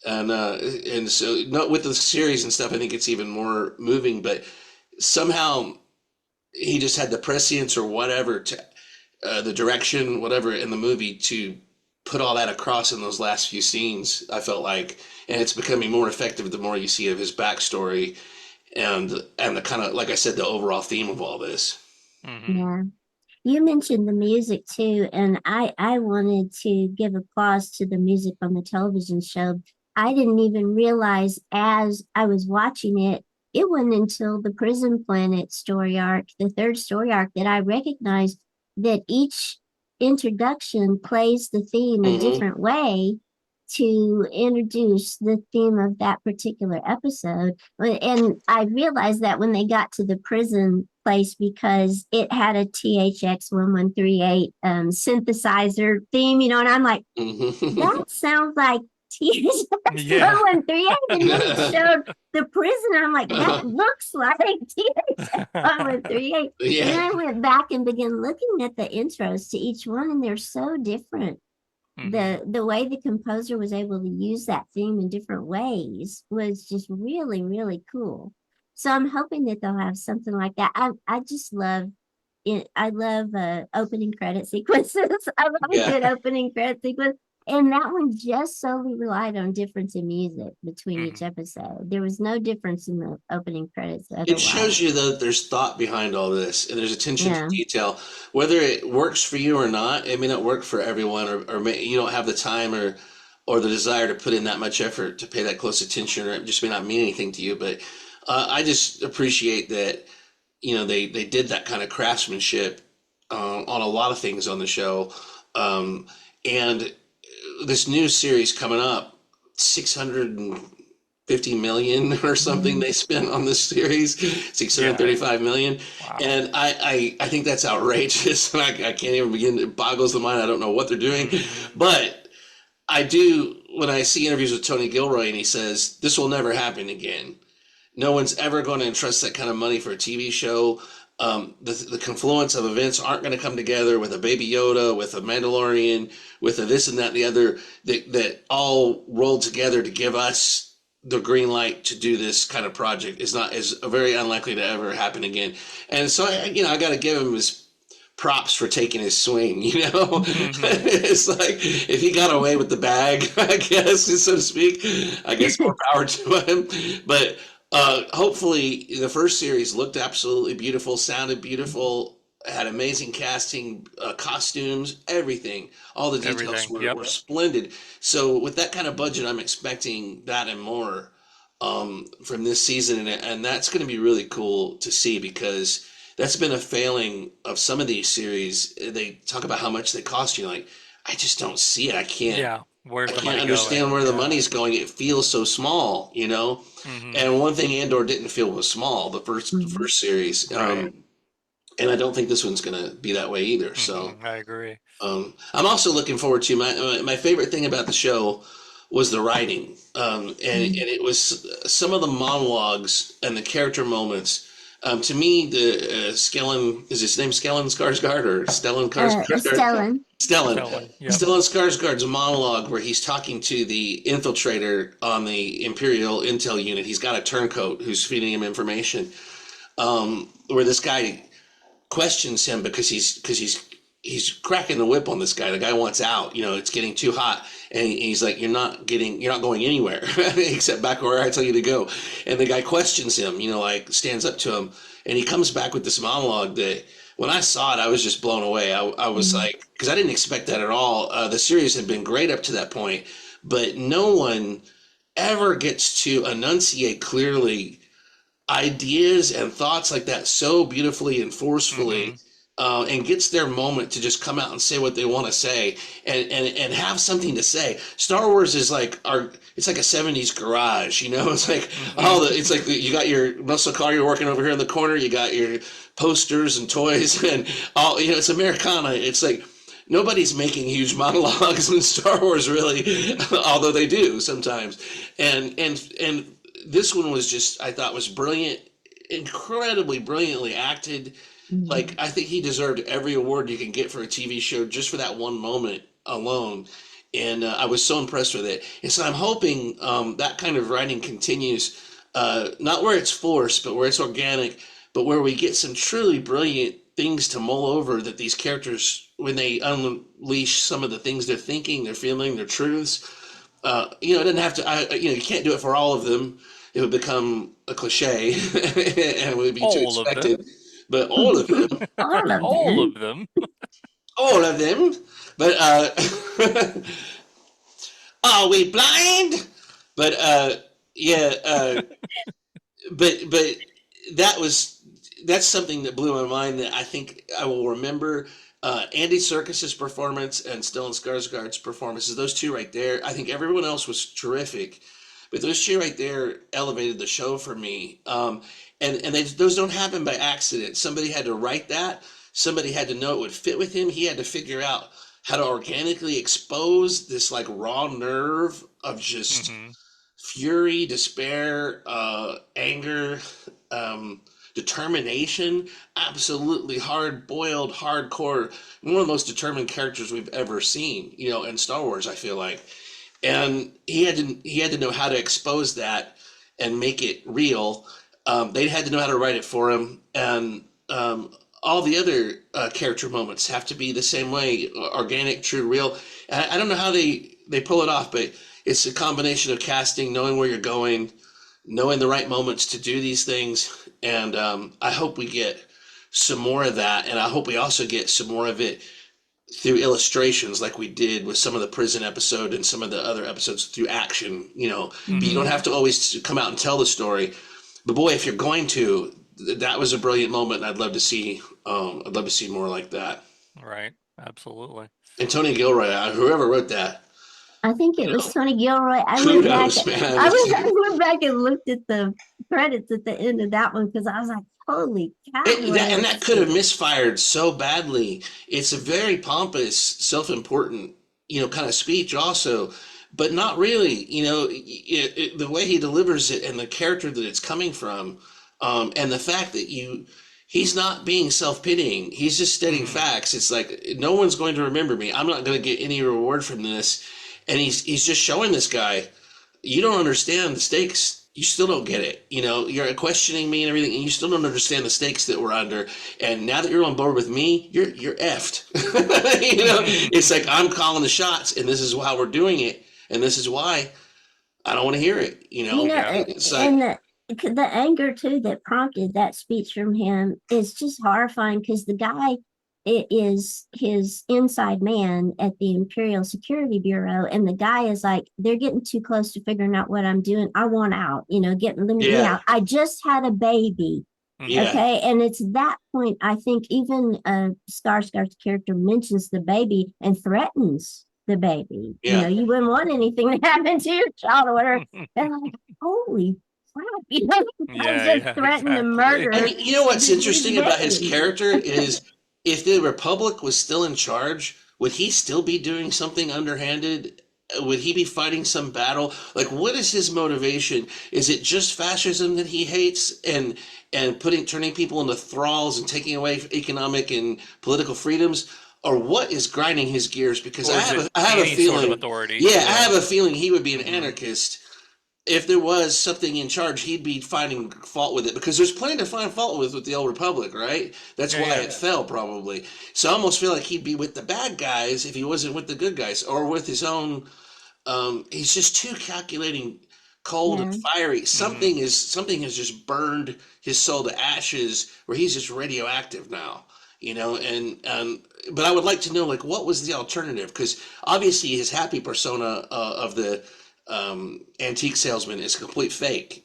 and so not with the series and stuff. I think it's even more moving, but somehow he just had the prescience or whatever to the direction, whatever in the movie to put all that across in those last few scenes. I felt like, and it's becoming more effective the more you see of his backstory and the kind of, like I said, the overall theme of all this. Yeah. You mentioned the music too, and I wanted to give applause to the music on the television show. I didn't even realize as I was watching it, it wasn't until the Prison Planet story arc, the third story arc, that I recognized that each introduction plays the theme a different way to introduce the theme of that particular episode. And I realized that when they got to the prison place, because it had a THX 1138 synthesizer theme, you know, and I'm like, that sounds like THX 1138. And then it showed the prison. I'm like, that looks like THX 1138. And then I went back and began looking at the intros to each one, and they're so different. The way the composer was able to use that theme in different ways was just really, really cool. So I'm hoping that they'll have something like that. I just love it. I love opening credit sequences. I love a good opening credit sequence. And that one just solely relied on difference in music between each Mhm. episode. There was no difference in the opening credits It otherwise. shows you though that there's thought behind all this, and there's attention to Yeah. detail. Whether it works for you or not, it may not work for everyone, you don't have the time or the desire to put in that much effort to pay that close attention, or it just may not mean anything to you. But I just appreciate that they did that kind of craftsmanship on a lot of things on the show, and this new series coming up, 650 million or something Mhm. they spent on this series, Yeah. 635 million. Wow. And I think that's outrageous. And I can't even begin, it boggles the mind. I don't know what they're doing. Mhm. But I do, when I see interviews with Tony Gilroy and he says, this will never happen again. No one's ever going to entrust that kind of money for a TV show. The confluence of events aren't going to come together with a Baby Yoda, with a Mandalorian, with a this and that and the other that all rolled together to give us the green light to do this kind of project is very unlikely to ever happen again. And so I got to give him his props for taking his swing, Mhm. it's like if he got away with the bag, I guess, so to speak, I guess more power to him. But hopefully the first series looked absolutely beautiful, sounded beautiful, had amazing casting, costumes, everything. All the details Everything. were, Yep. were splendid. So with that kind of budget, I'm expecting that and more from this season, and that's going to be really cool to see because that's been a failing of some of these series. They talk about how much they cost you. Like, I just don't see it. Yeah. I Where's the can't money understand going? where the Yeah. money's going. It feels so small. Mhm. And one thing Andor didn't feel was small, the Mhm. first series. Right. And I don't think this one's going to be that way either. So I agree. I'm also looking forward to my favorite thing about the show was the writing, and Mhm. it was some of the monologues and the character moments. To me, the Skellen is his name Skellen Skarsgård or Stellan Skarsgård? Stellan. Stellan. Stellan. Yep. Stellan Skarsgård's monologue where he's talking to the infiltrator on the Imperial intel unit. He's got a turncoat who's feeding him information. Where this guy questions him because he's cracking the whip on this guy. The guy wants out. It's getting too hot, and he's like, you're not going anywhere except back where I tell you to go." And the guy questions him. Like stands up to him, and he comes back with this monologue that. When I saw it, I was just blown away. I was Mhm. like, because I didn't expect that at all. The series had been great up to that point, but no one ever gets to enunciate clearly ideas and thoughts like that so beautifully and forcefully, Mhm. and gets their moment to just come out and say what they want to say and have something to say. Star Wars is like it's like a 70s garage, It's like Mhm. it's like you got your muscle car you're working over here in the corner, you got your posters and toys and all, it's Americana. It's like nobody's making huge monologues in Star Wars really, although they do sometimes. And this one was just I thought was brilliant, incredibly brilliantly acted. Like Mhm. I think he deserved every award you can get for a TV show just for that one moment alone. And I was so impressed with it. And so I'm hoping that kind of writing continues, not where it's forced, but where it's organic, but where we get some truly brilliant things to mull over that these characters, when they unleash some of the things they're thinking, they're feeling, their truths, it doesn't have to. You can't do it for all of them. It would become a cliche, and it would be too All of them. expected. But all of them, All of All them. of them. all of them. But are we blind? But yeah. But that's something that blew my mind that I think I will remember. Andy Serkis's performance and Stellan Skarsgård's performances, those two right there. I think everyone else was terrific, but those two right there elevated the show for me. And those don't happen by accident. Somebody had to write that. Somebody had to know it would fit with him. He had to figure out how to organically expose this like raw nerve of just Mhm. fury, despair, anger, determination. Absolutely hard boiled, hardcore. One of the most determined characters we've ever seen, in Star Wars. I feel like, and he had to know how to expose that and make it real. They had to know how to write it for him, and all the other character moments have to be the same way, organic, true, real. I don't know how they they pull it off, but it's a combination of casting, knowing where you're going, knowing the right moments to do these things, and I hope we get some more of that, and I hope we also get some more of it through illustrations like we did with some of the prison episode and some of the other episodes through action, but you don't have to always come out and tell the story. But boy, if you're going to, that was a brilliant moment, and I'd love to see more like that. Right. Absolutely. And Tony Gilroy, whoever wrote that, I think it was Tony Gilroy. kudos, man. I went back and looked at the credits at the end of that one because I was like, holy cow. And that could have misfired so badly. It's a very pompous, self-important, kind of speech also, but not really. The way he delivers it and the character that it's coming from, and the fact that he's not being self-pitying. He's just stating facts. It's like, no one's going to remember me. I'm not going to get any reward from this. And he's just showing this guy, you don't understand the stakes. You still don't get it. You're questioning me and everything, and you still don't understand the stakes that we're under. And now that you're on board with me, you're effed. It's like, I'm calling the shots, and this is how we're doing it, and this is why I don't want to hear it. It's like, and the anger too that prompted that speech from him is just horrifying because the guy is his inside man at the Imperial Security Bureau, and the guy is like, they're getting too close to figuring out what I'm doing. I want out, let me out. I just had a baby. Yeah. Okay. And it's that point, I think even Skarsgård's character mentions the baby and threatens the baby. Yeah. You wouldn't want anything to happen to your child or whatever. And I'm like, holy crap, just threatened to murder. And you know what's interesting about his character is, if the Republic was still in charge, would he still be doing something underhanded? Would he be fighting some battle? Like, what is his motivation? Is it just fascism that he hates and turning people into thralls and taking away economic and political freedoms? Or what is grinding his gears? Because I have a feeling, sort of authority. I have a feeling he would be an anarchist. If there was something in charge, he'd be finding fault with it, because there's plenty to find fault with the old Republic, right? That's why it fell, probably. So I almost feel like he'd be with the bad guys if he wasn't with the good guys, or with his own. He's just too calculating, cold and fiery. Something has just burned his soul to ashes, where he's just radioactive now. But I would like to know, like, what was the alternative? Because obviously his happy persona of the antique salesman is complete fake,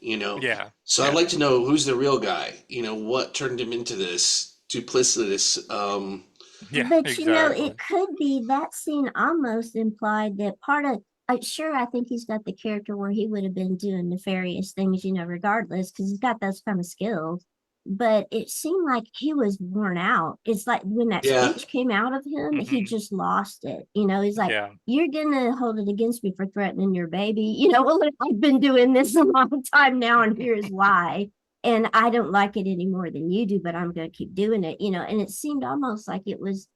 So I'd like to know who's the real guy, what turned him into this duplicitous but it could be that scene almost implied that part of I think he's got the character where he would have been doing nefarious things, regardless, because he's got those kind of skills. But it seemed like he was worn out. It's like when that speech came out of him, he just lost it. He's like, you're gonna hold it against me for threatening your baby. Well, I've been doing this a long time now, and here's why. And I don't like it any more than you do, but I'm gonna keep doing it. And it seemed almost like it was,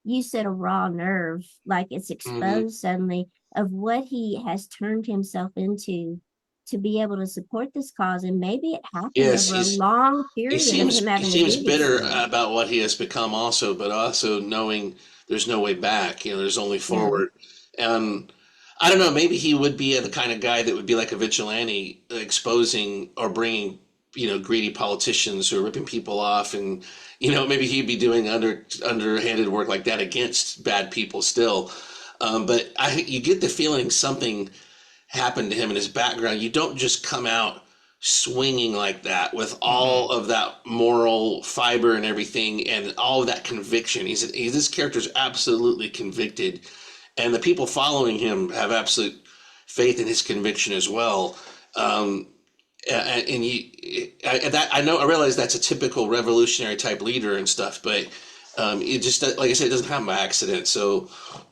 you said, a raw nerve, like it's exposed suddenly of what he has turned himself into to be able to support this cause. And maybe it happened over a long period. He seems bitter about what he has become also, but also knowing there's no way back, there's only forward. And I don't know, maybe he would be the kind of guy that would be like a vigilante, exposing or bringing, greedy politicians who are ripping people off, and, maybe he'd be doing underhanded work like that against bad people still. But you get the feeling something happened to him in his background. You don't just come out swinging like that with all of that moral fiber and everything, and all of that conviction. This character's absolutely convicted, and the people following him have absolute faith in his conviction as well. I realize that's a typical revolutionary type leader and stuff, but it just, like I said, it doesn't happen by accident. So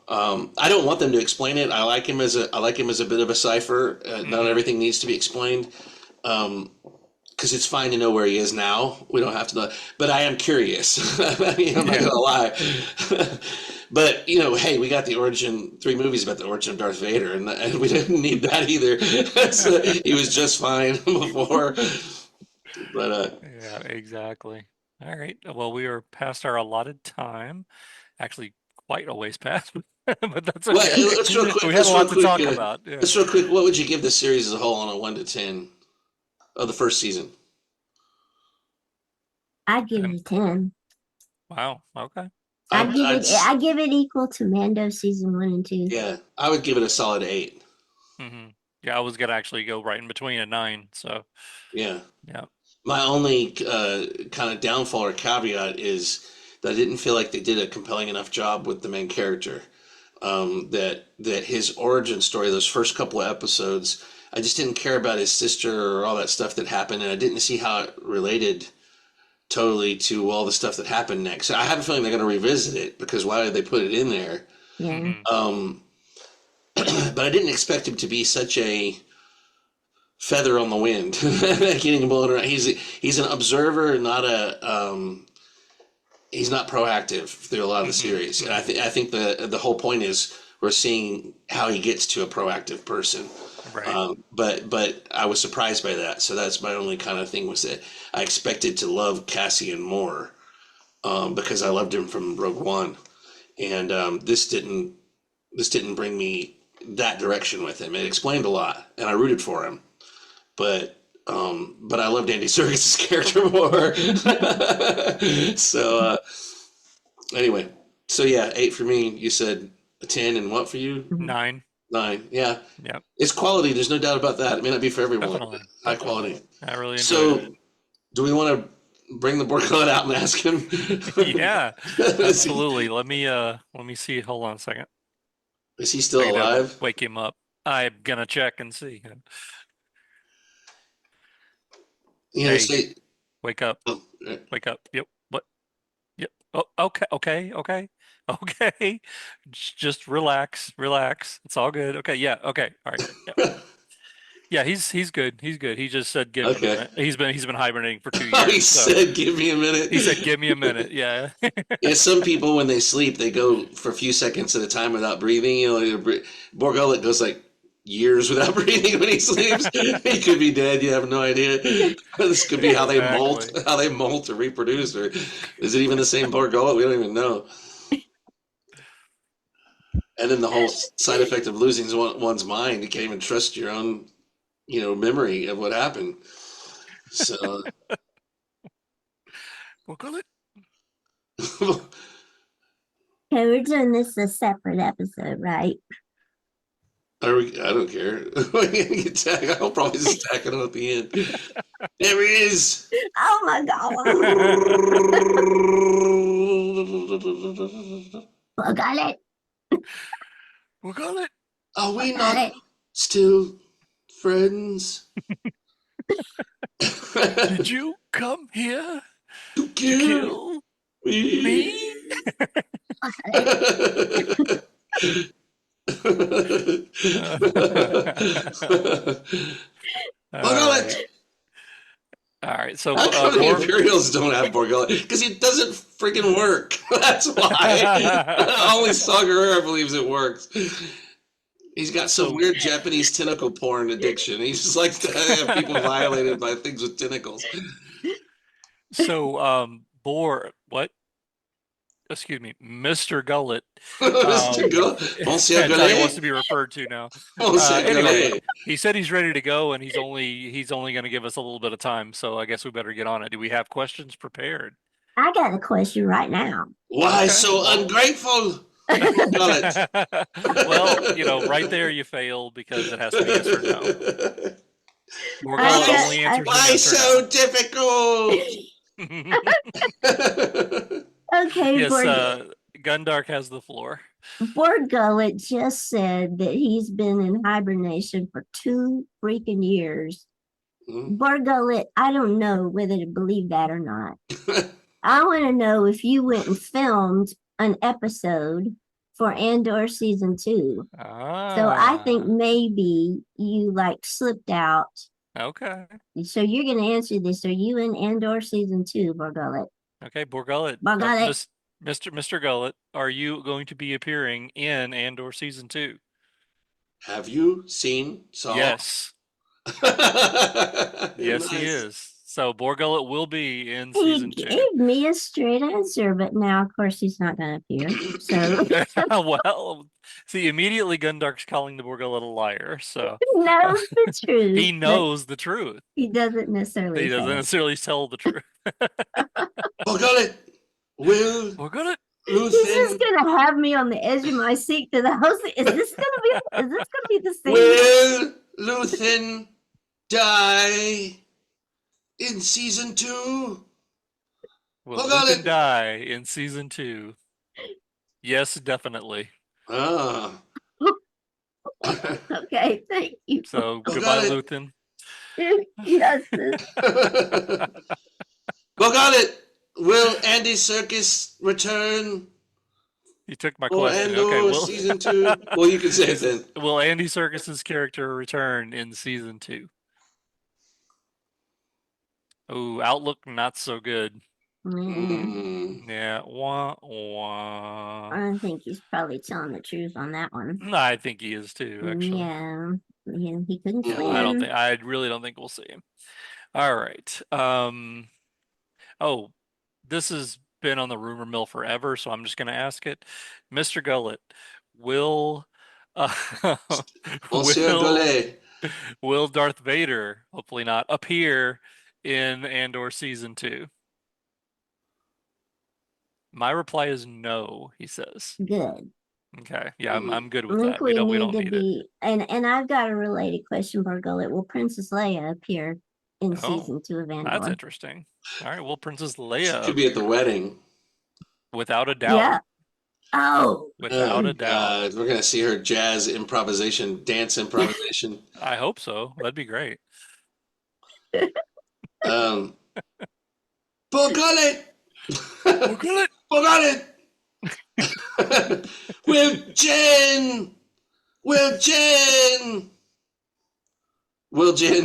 I don't want them to explain it. I like him as a bit of a cipher. Not everything needs to be explained, because it's fine to know where he is now. We don't have to know, but I am curious. I'm not gonna lie. But hey, we got 3 movies about the origin of Darth Vader, and we didn't need that either. So he was just fine before. But yeah, exactly. All right. Well, we are past our allotted time. Actually, quite a ways past. but that's Well, okay. let's real quick. We had Let's a real lot to quick. talk about. Yeah. Let's real quick. What would you give the series as a whole on a 1 to 10 of the first season? I'd give it a 10. Wow. Okay. I give it equal to Mando season 1 and 2. Yeah, I would give it a solid 8. Yeah, I was gonna actually go right in between a 9. So Yeah. yeah. My only kind of downfall or caveat is that I didn't feel like they did a compelling enough job with the main character. That his origin story, those first couple of episodes, I just didn't care about his sister or all that stuff that happened, and I didn't see how it related totally to all the stuff that happened next. So I have a feeling they're going to revisit it because why did they put it in there? Yeah. But I didn't expect him to be such a feather on the wind, getting blown around. He's an observer, not he's not proactive through a lot of the series. And I think the whole point is we're seeing how he gets to a proactive person. Right. But I was surprised by that. So that's my only kind of thing was that I expected to love Cassian more because I loved him from Rogue One, and this didn't bring me that direction with him. It explained a lot, and I rooted for him, but I loved Andy Serkis' character more. So anyway, so yeah, 8 for me. You said a 10, and what for you? 9. 9. Yeah, Yeah. it's quality. There's no doubt about that. It may not be for everyone. Definitely. High Definitely. quality. I really enjoyed So, do we want to bring the Borgullet out and ask him? it. Yeah. Absolutely. Let me see. Hold on a second. Is he still I gotta alive? wake him up. I'm gonna check and see. You know, Hey. say. Wake up. Oh, Wake up. Yep. What? Yep. Oh, okay. Okay. Okay. Okay. Just relax. Relax. It's all good. Okay. Yeah. Okay. All right. Yeah. Yeah, he's good. He's good. He just said give him a Okay. minute. He's been hibernating for 2 Oh, he years. So said, "Give me a minute." he said give me a minute. Yeah. Yeah, some people when they sleep, they go for a few seconds at a time without breathing. You know, Borgullet goes like years without breathing when he sleeps. He could be dead. You have no idea. This could be how they Exactly. molt or reproduce, or is it even the same Borgullet? We don't even know. And then the whole side effect of losing one's mind, you can't even trust your own, memory of what happened. So, Borgullet. Okay, we're doing this a separate episode, right? I don't care. I'll probably just tack it on at the end. There he is. Oh my god. Borgullet. Borgullet. Are we Borgullet. not still friends? Did you come here to to kill kill me? All Borgullet! right. All right. So How come the Imperials don't have Borgullet? Because it doesn't freaking work. That's why. Only Saw Gerrera believes it works. He's got some weird Japanese tentacle porn addiction. He just likes to have people violated by things with tentacles. So what? Excuse me, Mr. Gullet. Mr. Gullet. Monsieur That's how he Gullet. wants to be referred to now. Monsieur Anyway, Gullet. he said he's ready to go, and he's only going to give us a little bit of time. So I guess we better get on it. Do we have questions prepared? I got a question right now. Why Okay. so ungrateful? Gullet. Well, right there you failed because it has to be yes or no. I Borgullet got- only answers Why yes so difficult? Okay, Yes, Gundark has the floor. Borgullet just said that he's been in hibernation for 2 freaking years. Borgullet, I don't know whether to believe that or not. I want to know if you went and filmed an episode for Andor season 2. So I think maybe you slipped out. Okay. So you're going to answer this. Are you in Andor season 2, Borgullet? Okay, Borgullet. Borgullet. Mr. Gullet, are you going to be appearing in Andor season 2? Have you seen Saw? Yes. Yes, he Nice. is. So Borgullet will be in He season 2. gave me a straight answer, but now, of course, he's not going to appear. So Well, see, immediately Gundark's calling the Borgullet a liar, so he knows the truth. he but knows the truth. he doesn't necessarily He say doesn't it. necessarily tell the truth. Borgullet will Borgullet, He's just Luthen gonna have me on the edge of my seat to the host. Is this gonna be the same? will Luthen die in season 2? will Borgullet. Luthen die in season 2? Yes, definitely. Ah. Okay, thank you. So Oh, goodbye, got it. Luthen. Yes. Borgullet, will Andy Serkis return You took my for question. Andor Okay, season 2? Well, you can say it then. will Andy Serkis's character return in season 2? Oh, outlook not so good. Mm, Yeah, wah wah. I think he's probably telling the truth on that one. I think he is too, actually. Yeah, he couldn't Yeah, swim. I really don't think we'll see him. All right. Oh, this has been on the rumor mill forever, so I'm just gonna ask it. Mr. Gullet, will Monsieur Gullet. will Darth Vader, hopefully not, appear in Andor season 2? My reply is no, he says. Good. Okay. Yeah, I'm good I with think that. We don't to need it. be, and I've got a related question, Borgullet. Will Princess Leia appear in Oh, season 2 of Andor? That's interesting. All right, well, Princess Leia Could be at the wedding. without a doubt. Yeah. Oh, Without a doubt. God, we're gonna see her jazz improvisation, dance improvisation. I hope so. That'd be great. Borgullet! Borgullet! Borgullet! Will Jen! Will Jen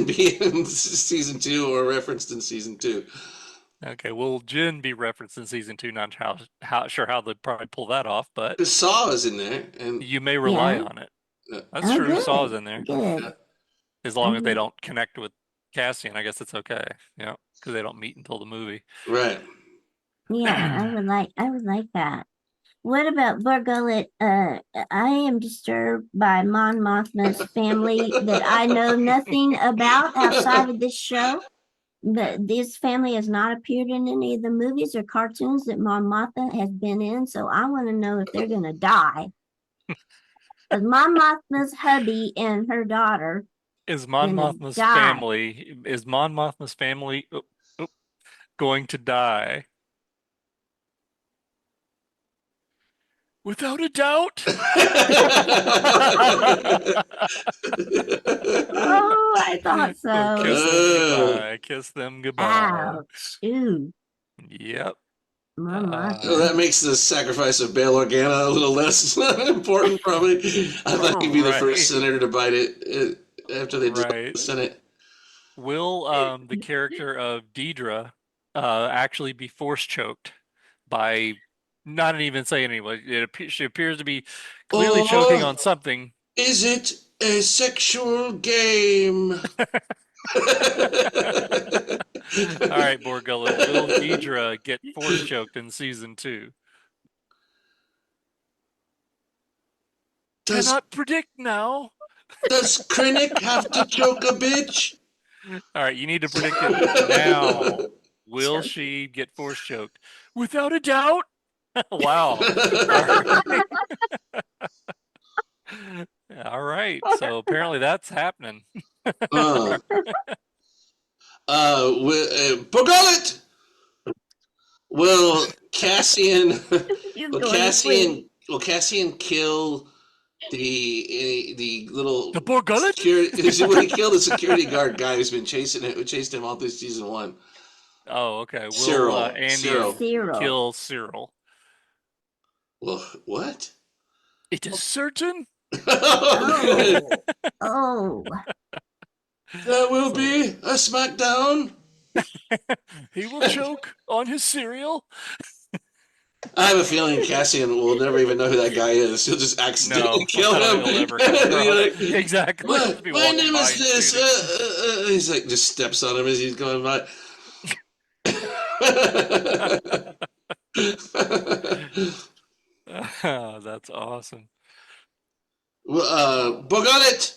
be in season 2 or referenced in season 2? Okay, will Jin be referenced in season 2? Not sure how they'd probably pull that off, but Because Saw is in there, and you may rely Yeah. on it. Yeah. That's oh, true. good. Saw's in there. Good. As long as they Mhm. don't connect with Cassian, I guess it's okay. You know, because they don't meet until the movie. right. Yeah, I would like that. What about Borgullet? I am disturbed by Mon Mothma's family that I know nothing about outside of this show. But this family has not appeared in any of the movies or cartoons that Mon Mothma has been in, so I want to know if they're gonna die. Because Mon Mothma's hubby and her daughter Is Mon gonna Mothma's die. family? Is Mon Mothma's family going to die? Without a doubt. Oh, I thought so. Kiss them goodbye. Kiss them goodbye. Ouch. Ooh, Yep. Mon Mothma. So that makes the sacrifice of Bail Organa a little less important, probably. I thought he'd be the Right. first senator to bite it after they dissolved Right. the Senate. Will the character of Deidre actually be force choked by not even saying anyway? She appears to be clearly choking on something. Is it a sexual game? All right, Borgullet. Will Deidre get force choked in season 2? Does Cannot predict now. Krennic have to choke a bitch? All right, you need to predict it now. Will she get force choked? Without a doubt. Wow. All right. So apparently that's happening. Borgullet! Will Cassian kill the little The Borgullet? will he kill the security guard guy who's been chased him all through season 1? Oh, okay. Will Cyril. Andy Cyril. kill Cyril? Well, what? It is certain. Oh, oh. There will be a SmackDown. He will choke on his cereal. I have a feeling Cassian will never even know who that guy is. He'll just accidentally kill I don't him. think he'll ever come across. Like, Exactly. My He'll be walking name by is and this. shooting. He's like, just steps on him as he's going by. That's awesome. Borgullet!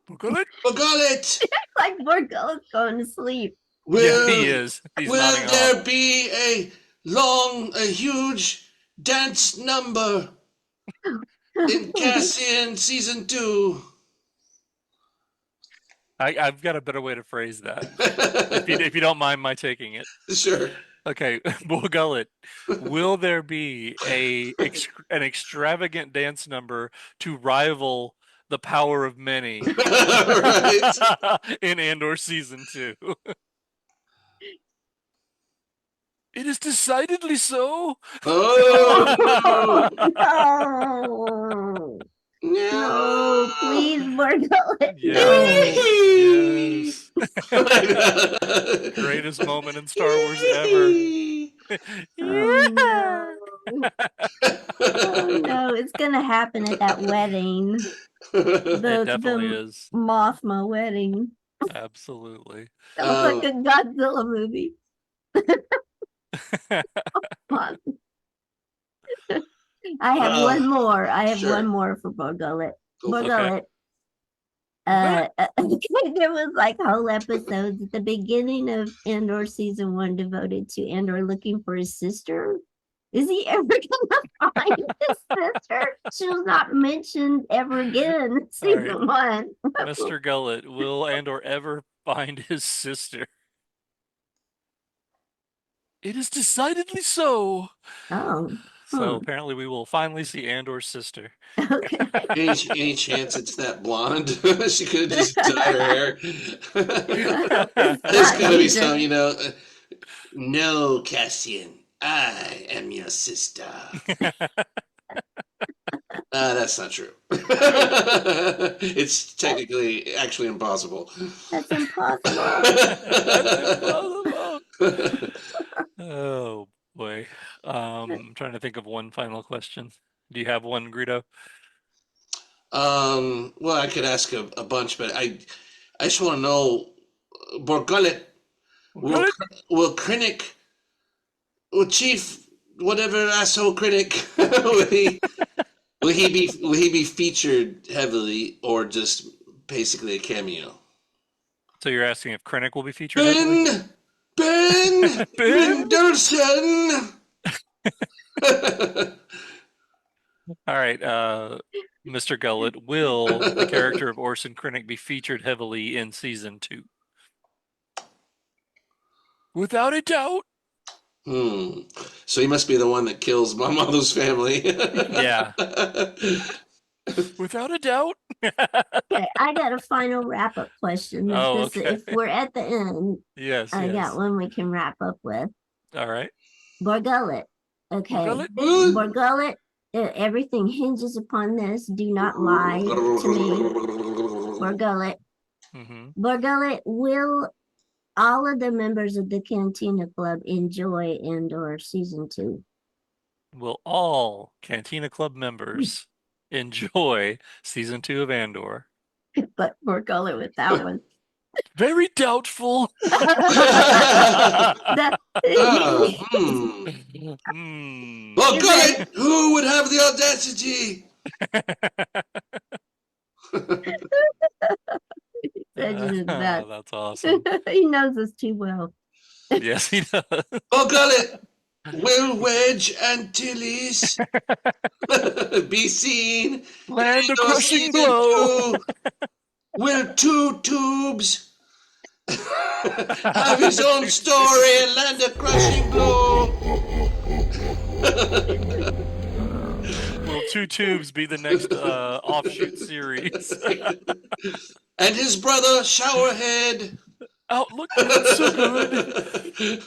Borgullet? Borgullet! Like Borgullet's going to sleep. Yeah, Will, he is. He's will nodding there off. be a huge dance number in Cassian season 2? I've got a better way to phrase that. If you don't mind my taking it. Sure. Okay, Borgullet, will there be an extravagant dance number to rival the power of many Right. in Andor season 2? It is decidedly so. Oh No. no! No, please, Borgullet. Yes. No. Yes. Greatest moment in Star Wars ever. Oh Yeah. no. Oh no, it's gonna happen at that wedding. It The definitely is. Mothma wedding. Absolutely. Sounds like a Godzilla movie. I have one more. I have Sure. one more for Borgullet. Go for it. Borgullet. There was like whole episodes at the beginning of Andor season 1 devoted to Andor looking for his sister. Is he ever gonna find his sister? She was not mentioned ever again in season 1. Mr. Gullet, will Andor ever find his sister? It is decidedly so. Oh. So apparently we will finally see Andor's sister. Okay. Any chance it's that blonde? She could have just dyed her hair. There's gotta be some, no, Cassian, I am your sister. That's not true. It's technically actually impossible. That's impossible. That's impossible. Oh boy. I'm trying to think of one final question. Do you have one, Greedo? Well, I could ask a bunch, but I just want to know, Borgullet, will Krennic, will Chief, whatever asshole Krennic, will he be featured heavily or just basically a cameo? So you're asking if Krennic will be featured heavily? Ben Mendelsohn. All right, Mr. Gullet, will the character of Orson Krennic be featured heavily in season 2? Without a doubt. So he must be the one that kills my mother's family. Yeah. Without a doubt. Okay, I got a final wrap-up question. If we're at the end, Yes. I got one we can wrap up with. All right. Borgullet. Okay. Borgullet? Everything hinges upon this. Do not lie to me. Borgullet. Borgullet, will all of the members of the Cantina Club enjoy Andor season 2? Will all Cantina Club members enjoy season 2 of Andor? But Borgullet with that one. Very doubtful. Borgullet, who would have the audacity? That's awesome. He knows us too well. Yes, he does. Borgullet, will Wedge Antilles be seen? Land a crushing blow. Will Two Tubes have his own story and land a crushing blow? Will Two Tubes be the next offshoot series? And his brother Showerhead. Outlook not so good.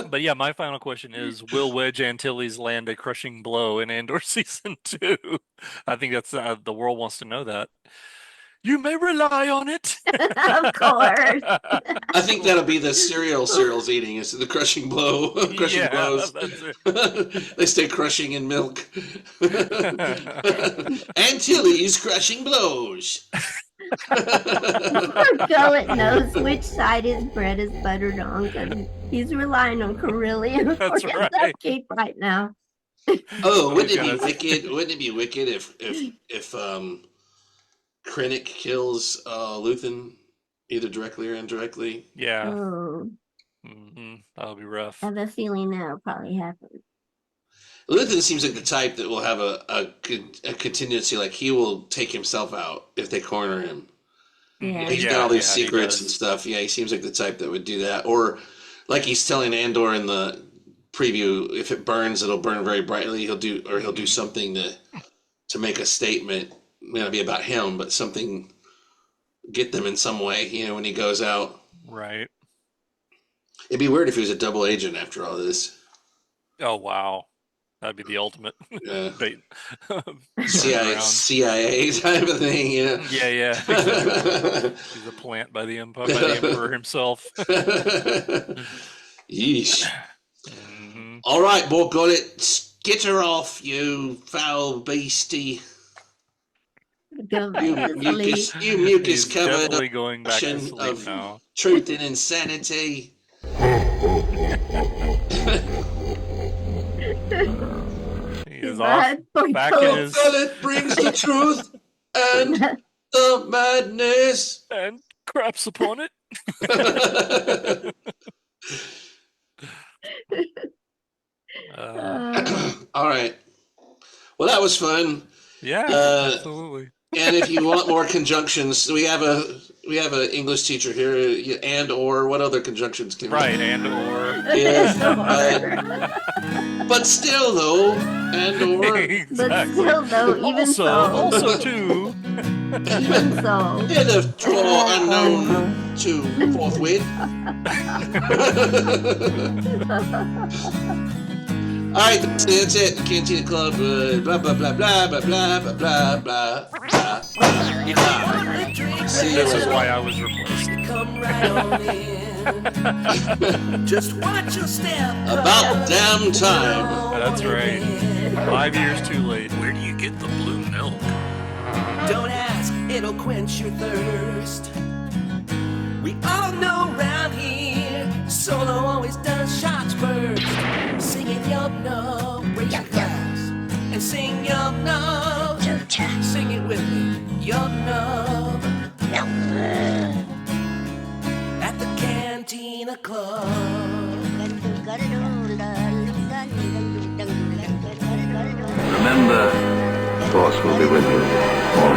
But yeah, my final question is: will Wedge Antilles land a crushing blow in Andor season 2? I think that's the world wants to know that. You may rely on it. Of course. I think that'll be the cereal's eating is the crushing blow. Crushing blows. That's it. They stay crushing in milk. Antilles crushing blows. Borgullet knows which side his bread is buttered on because he's relying on Carillion for That's his right. upkeep right now. Oh, wouldn't He's it be gonna- wicked? Wouldn't it be wicked if Krennic kills Luthen either directly or indirectly? Yeah. Oh, That'll be rough. I have a feeling that'll probably happen. Luthen seems like the type that will have a contingency, like he will take himself out if they corner him. Yeah. He's got all these he secrets does. and stuff. Yeah, he seems like the type that would do that. Or like he's telling Andor in the preview, if it burns, it'll burn very brightly. He'll do something to make a statement. It may not be about him, but something get them in some way. You know, when he goes out, Right. it'd be weird if he was a double agent after all this. Oh wow, that'd be the ultimate Yeah. bait. CIA type of thing. You know. Yeah. Exactly. He's a plant by the Emperor himself. Yeesh. Mhm. All right, Borgullet, skitter off, you foul beastie. Go back to sleep. You mucus He's covered definitely going back to ocean sleep of now. truth and insanity. He is off back in Borgullet. his Borgullet brings the truth and the madness. and craps upon it. All right. Well, that was fun. Yeah, Uh, absolutely. And if you want more conjunctions, we have a English teacher here. And or what other conjunctions can we? Right, and or Yes, but still though, and or But exactly. still, though, even Also, so, also too. even so, hitherto unknown to forthwith. All right, that's it. Cantina Club. Blah blah blah blah blah blah blah blah blah blah. See This is you. why I was replaced. Come right on in. Just watch your step. About damn time. That's right. 5 years too late. Where do you get the blue milk? Don't ask, it'll quench your thirst. We all know round here, Solo always does shots first. Singing Yup No, raise your glass and sing Yup No. Sing it with me, Yup No. At the Cantina Club. Remember, the Force will be with you.